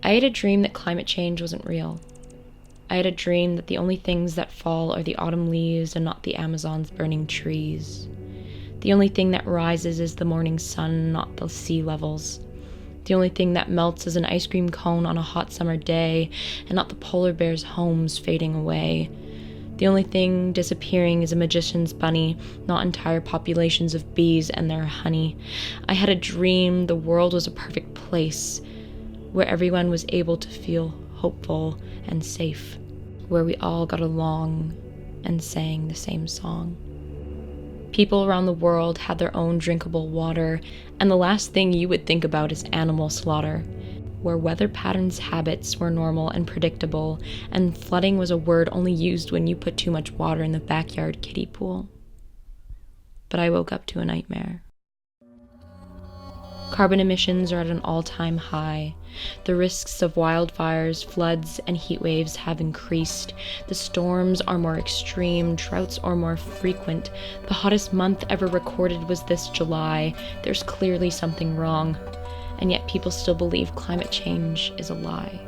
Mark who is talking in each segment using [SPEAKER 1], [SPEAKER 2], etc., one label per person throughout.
[SPEAKER 1] I had a dream that climate change wasn't real. I had a dream that the only things that fall are the autumn leaves and not the Amazon's burning trees. The only thing that rises is the morning sun, not the sea levels. The only thing that melts is an ice cream cone on a hot summer day, and not the polar bears' homes fading away. The only thing disappearing is a magician's bunny, not entire populations of bees and their honey. I had a dream the world was a perfect place, where everyone was able to feel hopeful and safe, where we all got along and sang the same song. People around the world had their own drinkable water, and the last thing you would think about is animal slaughter, where weather patterns' habits were normal and predictable, and flooding was a word only used when you put too much water in the backyard kiddie pool. But I woke up to a nightmare. Carbon emissions are at an all-time high. The risks of wildfires, floods, and heat waves have increased. The storms are more extreme, droughts are more frequent. The hottest month ever recorded was this July. There's clearly something wrong, and yet people still believe climate change is a lie.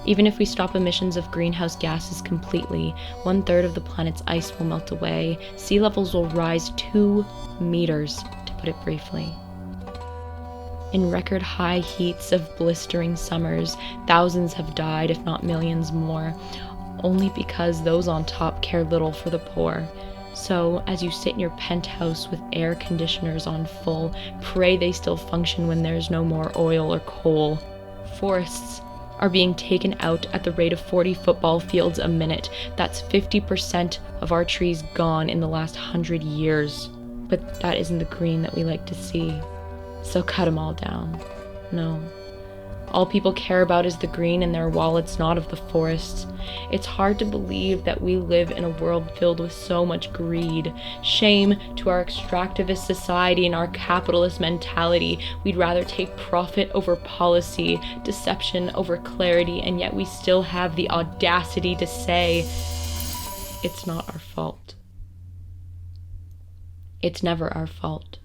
[SPEAKER 1] Even if we stop emissions of greenhouse gases completely, 1/3 of the planet's ice will melt away. Sea levels will rise 2 meters, to put it briefly. In record high heats of blistering summers, thousands have died, if not millions more, only because those on top care little for the poor. So, as you sit in your penthouse with air conditioners on full, pray they still function when there's no more oil or coal. Forests are being taken out at the rate of 40 football fields a minute. That's 50% of our trees gone in the last 100 years. But that isn't the green that we like to see. So cut them all down. No. All people care about is the green in their wallets, not of the forests. It's hard to believe that we live in a world filled with so much greed. Shame to our extractivist society and our capitalist mentality. We'd rather take profit over policy, deception over clarity, and yet we still have the audacity to say, it's not our fault. It's never our fault.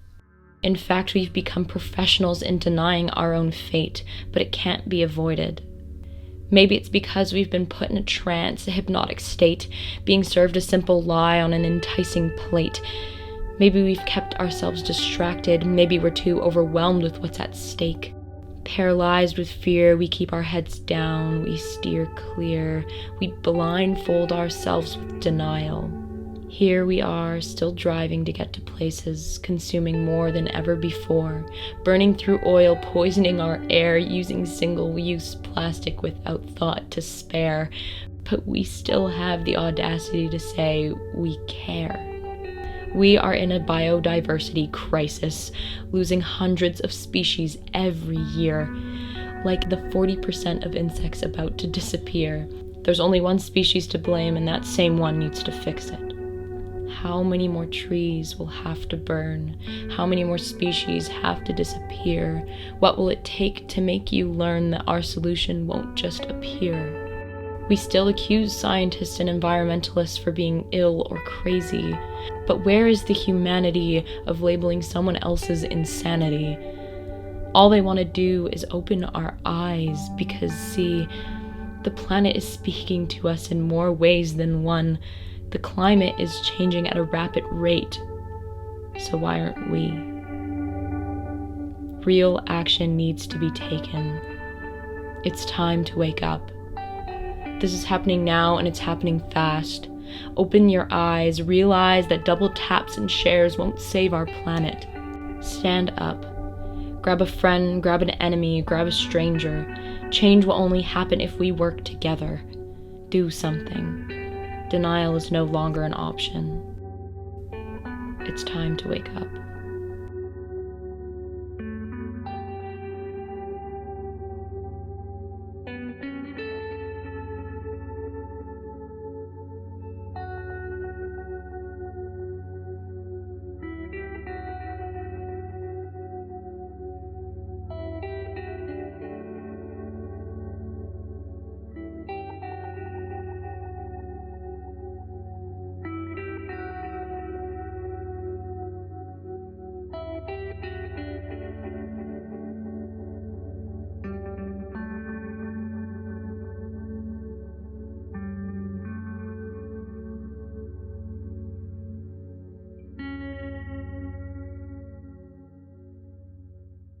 [SPEAKER 1] In fact, we've become professionals in denying our own fate, but it can't be avoided. Maybe it's because we've been put in a trance, a hypnotic state, being served a simple lie on an enticing plate. Maybe we've kept ourselves distracted, maybe we're too overwhelmed with what's at stake. Paralyzed with fear, we keep our heads down, we steer clear, we blindfold ourselves with denial. Here we are, still driving to get to places, consuming more than ever before, burning through oil, poisoning our air, using single-use plastic without thought to spare. But we still have the audacity to say we care. We are in a biodiversity crisis, losing hundreds of species every year. Like the 40% of insects about to disappear. There's only one species to blame, and that same one needs to fix it. How many more trees will have to burn? How many more species have to disappear? What will it take to make you learn that our solution won't just appear? We still accuse scientists and environmentalists for being ill or crazy, but where is the humanity of labeling someone else's insanity? All they want to do is open our eyes because, see, the planet is speaking to us in more ways than one. The climate is changing at a rapid rate, so why aren't we? Real action needs to be taken. It's time to wake up. This is happening now, and it's happening fast. Open your eyes, realize that double taps and shares won't save our planet. Stand up. Grab a friend, grab an enemy, grab a stranger. Change will only happen if we work together. Do something. Denial is no longer an option. It's time to wake up.